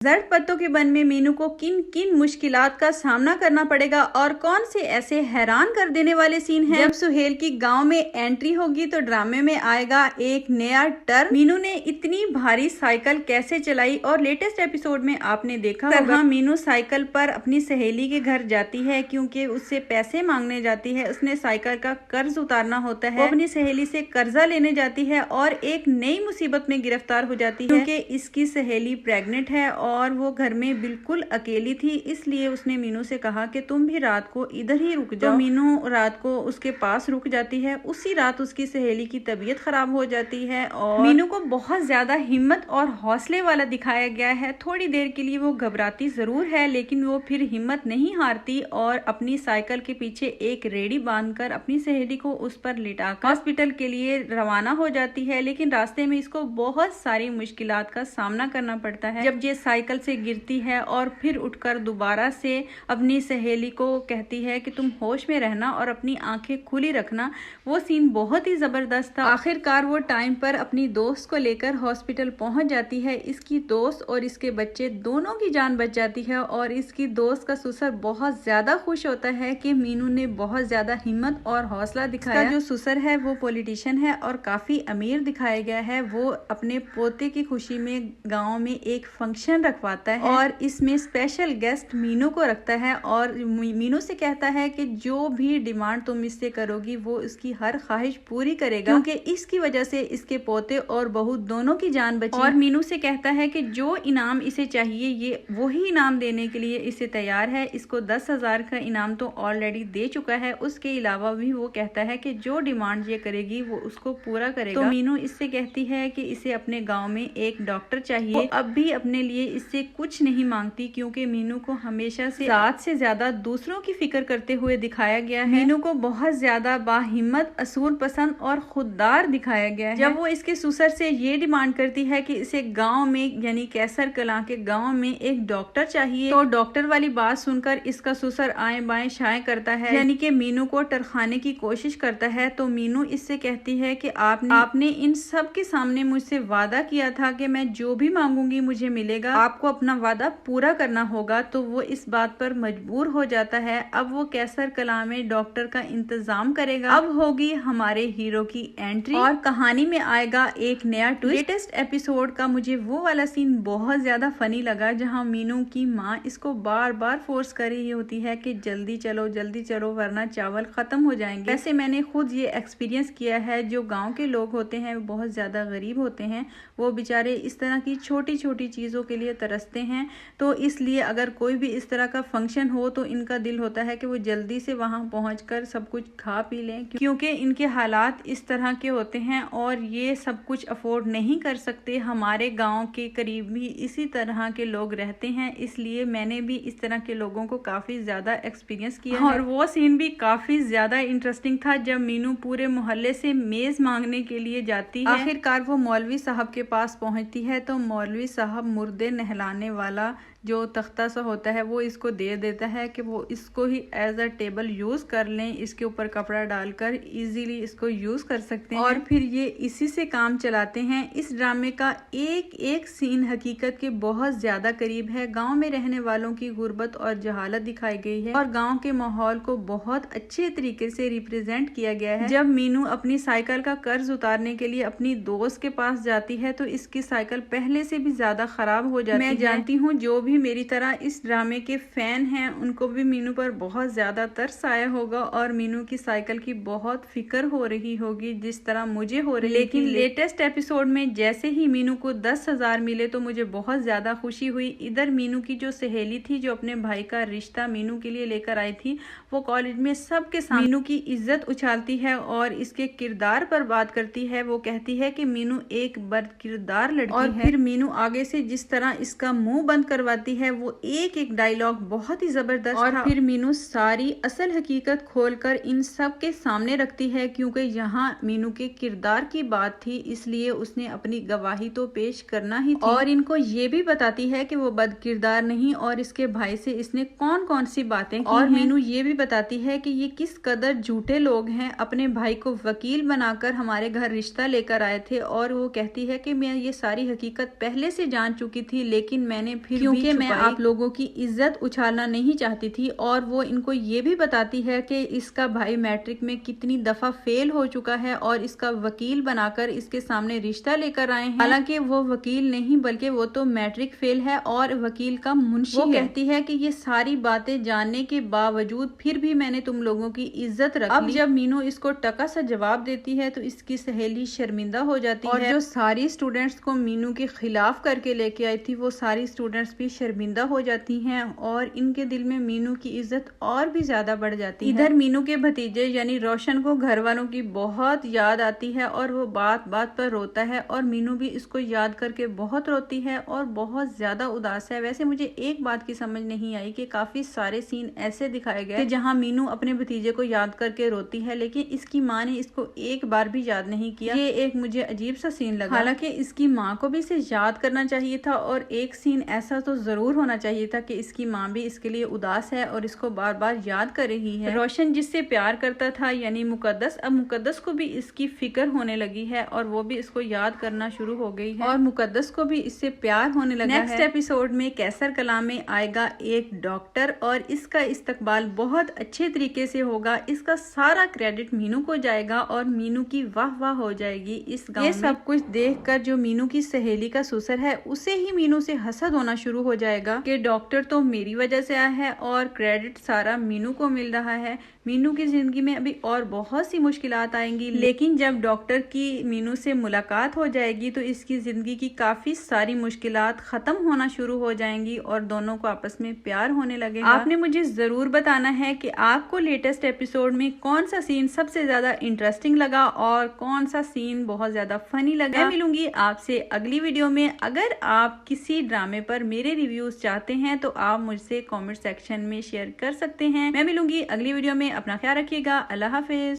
जर्द पत्तों के बन में मीनू को किन किन मुश्किलात का सामना करना पड़ेगा और कौन से ऐसे हैरान कर देने वाले सीन हैं। जब सुहेल की गांव में एंट्री होगी तो ड्रामे में आएगा एक नया टर्न। मीनू ने इतनी भारी साइकिल कैसे चलाई और लेटेस्ट एपिसोड में आपने देखा होगा मीनू साइकिल पर अपनी सहेली के घर जाती है क्योंकि उससे पैसे मांगने जाती है। उसने साइकिल का कर्ज उतारना होता है। वो अपनी सहेली से कर्जा लेने जाती है और एक नई मुसीबत में गिरफ्तार हो जाती है क्योंकि इसकी सहेली प्रेग्नेंट है और वो घर में बिल्कुल अकेली थी। इसलिए उसने मीनू से कहा कि तुम भी रात को इधर ही रुक जाओ। तो मीनू रात को उसके पास रुक जाती है। उसी रात उसकी सहेली की तबीयत खराब हो जाती है और मीनू को बहुत ज्यादा हिम्मत और हौसले वाला दिखाया गया है। थोड़ी देर के लिए वो घबराती जरूर है लेकिन वो फिर हिम्मत नहीं हारती और अपनी साइकिल के पीछे एक रेडी बांधकर अपनी सहेली को उस पर लिटाकर हॉस्पिटल के लिए रवाना हो जाती है। लेकिन रास्ते में इसको बहुत सारी मुश्किलात का सामना करना पड़ता है। जब ये साइकिल से गिरती है और फिर उठकर दोबारा से अपनी सहेली को कहती है कि तुम होश में रहना और अपनी आंखें खुली रखना, वो सीन बहुत ही जबरदस्त था। आखिरकार वो टाइम पर अपनी दोस्त को लेकर हॉस्पिटल पहुंच जाती है। इसकी दोस्त और इसके बच्चे दोनों की जान बच जाती है और इसकी दोस्त का ससुर बहुत ज्यादा खुश होता है कि मीनू ने बहुत ज्यादा हिम्मत और हौसला दिखाया। जो ससुर है वो पॉलिटिशियन है और काफी अमीर दिखाया गया है। वो अपने पोते की खुशी में गाँव में एक फंक्शन रखवाता है और इसमें स्पेशल गेस्ट मीनू को रखता है और मीनू से कहता है कि जो भी डिमांड तुम इससे करोगी वो इसकी हर ख्वाहिश पूरी करेगा क्योंकि इसकी वजह से इसके पोते और बहू दोनों की जान बची। और मीनू से कहता है कि जो इनाम इसे चाहिए ये वही इनाम देने के लिए इसे तैयार है। इसको 10,000 का इनाम तो ऑलरेडी दे चुका है। उसके अलावा भी वो कहता है कि जो डिमांड ये करेगी वो उसको पूरा करेगा। तो मीनू इससे कहती है कि इसे अपने गाँव में एक डॉक्टर चाहिए। अब भी अपने लिए इससे कुछ नहीं मांगती क्योंकि मीनू को हमेशा से ज़ात से ज्यादा दूसरों की फिक्र करते हुए दिखाया गया है। मीनू को बहुत ज्यादा बाहिम्मत, असूल पसंद और खुददार दिखाया गया है। जब वो इसके ससुर से ये डिमांड करती है कि इसे गांव में यानी कैसर कलां के गांव में एक डॉक्टर चाहिए तो डॉक्टर वाली बात सुनकर इसका ससुर आए बाएं शाएं करता है यानी कि मीनू को टरखाने की कोशिश करता है। तो मीनू इससे कहती है कि आपने इन सब के सामने मुझसे वादा किया था कि मैं जो भी मांगूंगी मुझे मिलेगा, आपको अपना वादा पूरा करना होगा। तो वो इस बात पर मजबूर हो जाता है। अब वो कैसर कला में डॉक्टर का इंतजाम करेगा। अब होगी हमारे हीरो की एंट्री और कहानी में आएगा एक नया ट्विस्ट। लेटेस्ट एपिसोड का मुझे वो वाला सीन बहुत ज्यादा फनी लगा जहां मीनू की माँ इसको बार बार फोर्स कर रही होती है कि जल्दी चलो वरना चावल खत्म हो जाएंगे। वैसे मैंने खुद ये एक्सपीरियंस किया है। जो गाँव के लोग होते हैं वो बहुत ज्यादा गरीब होते हैं। वो बेचारे इस तरह की छोटी छोटी चीजों के लिए तरसते हैं। तो इसलिए अगर कोई भी इस तरह का फंक्शन हो तो इनका दिल होता है कि वो जल्दी से वहां पहुंचकर सब कुछ खा पी लें क्योंकि इनके हालात इस तरह के होते हैं और ये सब कुछ अफोर्ड नहीं कर सकते। हमारे गांव के करीब भी इसी तरह के लोग रहते हैं। इसलिए मैंने भी इस तरह के लोगों को काफी ज्यादा एक्सपीरियंस किया और वो सीन भी काफी ज्यादा इंटरेस्टिंग था जब मीनू पूरे मोहल्ले से मेज मांगने के लिए जाती है। आखिरकार वो मौलवी साहब के पास पहुंचती है तो मौलवी साहब मुर्दे नहलाने वाला जो तख्ता सा होता है वो इसको दे देता है कि वो इसको ही एज अ टेबल यूज कर लें। इसके ऊपर कपड़ा डालकर इजीली इसको यूज कर सकते हैं और फिर ये इसी से काम चलाते हैं। इस ड्रामे का एक एक सीन हकीकत के बहुत ज्यादा करीब है। गांव में रहने वालों की गुर्बत और जहालत दिखाई गई है और गांव के माहौल को बहुत अच्छे तरीके से रिप्रेजेंट किया गया है। जब मीनू अपनी साइकिल का कर्ज उतारने के लिए अपनी दोस्त के पास जाती है तो इसकी साइकिल पहले से भी ज्यादा खराब हो जाती है। मैं जानती हूँ जो भी मेरी तरह इस ड्रामे के फैन हैं उनको भी मीनू पर बहुत ज्यादा तरस आया होगा और मीनू की साइकिल की बहुत फिक्र हो रही होगी जिस तरह मुझे हो रही। लेकिन लेटेस्ट एपिसोड में जैसे ही मीनू को 10,000 मिले तो मुझे बहुत ज्यादा खुशी हुई। इधर मीनू की जो सहेली थी जो अपने भाई का रिश्ता मीनू के लिए लेकर आई थी वो कॉलेज में सबके सामने मीनू की इज्जत उछालती है और इसके किरदार पर बात करती है। वो कहती है कि मीनू एक बदकिरदार लड़की है और फिर मीनू आगे से जिस तरह इसका मुंह बंद करवाती है वो एक एक डायलॉग बहुत ही जबरदस्त और फिर मीनू सारी असल हकीकत खोलकर इन सब के सामने रखती है क्योंकि यहाँ मीनू के किरदार की बात थी इसलिए उसने अपनी गवाही तो पेश करना ही थी। और इनको ये भी बताती है कि वो बदकिरदार नहीं और इसके भाई से इसने कौन कौन सी बातें की और मीनू ये भी बताती है कि ये किस कदर झूठे लोग हैं। अपने भाई को वकील बनाकर हमारे घर रिश्ता लेकर आए थे और वो कहती है कि मैं ये सारी हकीकत पहले से जान चुकी थी लेकिन मैंने फिर क्योंकि मैं आप लोगों की इज्जत उछालना नहीं चाहती थी। और वो इनको ये भी बताती है कि इसका भाई मैट्रिक में कितनी दफा फेल हो चुका है और इसका वकील बनाकर इसके सामने रिश्ता लेकर आए हैं। हालांकि वो वकील नहीं बल्कि वो तो मैट्रिक फेल है और वकील का मुंशी है। वो कहती है कि ये सारी बातें जानने के बावजूद फिर भी मैंने तुम लोगों की इज्जत रखी। अब जब मीनू इसको टका सा जवाब देती है तो इसकी सहेली शर्मिंदा हो जाती है और जो सारी स्टूडेंट्स को मीनू के खिलाफ करके लेके आई थी वो सारी स्टूडेंट्स भी शर्मिंदा हो जाती हैं और इनके दिल में मीनू की इज्जत और भी ज्यादा बढ़ जाती है। इधर मीनू के भतीजे यानी रोशन को घर वालों की बहुत याद आती है और वो बात बात पर रोता है और मीनू भी इसको याद करके बहुत रोती है और बहुत ज्यादा उदास है। वैसे मुझे एक बात की समझ नहीं आई कि काफी सारे सीन ऐसे दिखाए गए जहाँ मीनू अपने भतीजे को याद करके रोती है लेकिन इसकी माँ ने इसको एक बार भी याद नहीं किया। ये एक मुझे अजीब सा सीन लगा। हालांकि इसकी माँ को भी इसे याद करना चाहिए था और एक सीन ऐसा तो जरूर होना चाहिए था कि इसकी माँ भी इसके लिए उदास है और इसको बार बार याद कर रही है। रोशन जिससे प्यार करता था यानी मुकद्दस, अब मुकद्दस को भी इसकी फिक्र होने लगी है और वो भी इसको याद करना शुरू हो गई है और मुकद्दस को भी इससे प्यार होने लगा है। नेक्स्ट एपिसोड में कैसर कलाम में आएगा एक डॉक्टर और इसका इस्तकबाल बहुत अच्छे तरीके से होगा। इसका सारा क्रेडिट मीनू को जाएगा और मीनू की वाह वाह हो जाएगी इस गांव में। ये सब कुछ देखकर जो मीनू की सहेली का ससुर है उसे ही मीनू से हसद होना शुरू हो जाएगा कि डॉक्टर तो मेरी वजह से आया है और क्रेडिट सारा मीनू को मिल रहा है। मीनू की जिंदगी में अभी और बहुत सी मुश्किलात आएंगी लेकिन जब डॉक्टर की मीनू से मुलाकात हो जाएगी तो इसकी जिंदगी की काफी सारी मुश्किलात खत्म होना शुरू हो जाएंगी और दोनों को आपस में प्यार होने लगेगा। आपने मुझे जरूर बताना है कि आपको लेटेस्ट एपिसोड में कौन सा सीन सबसे ज्यादा इंटरेस्टिंग लगा और कौन सा सीन बहुत ज्यादा फनी लगा। मैं मिलूंगी आपसे अगली वीडियो में। अगर आप किसी ड्रामे पर मेरे रिव्यूज चाहते हैं तो आप मुझसे कमेंट सेक्शन में शेयर कर सकते हैं। मैं मिलूंगी अगली वीडियो में। अपना ख्याल रखिएगा। अल्लाह हाफिज।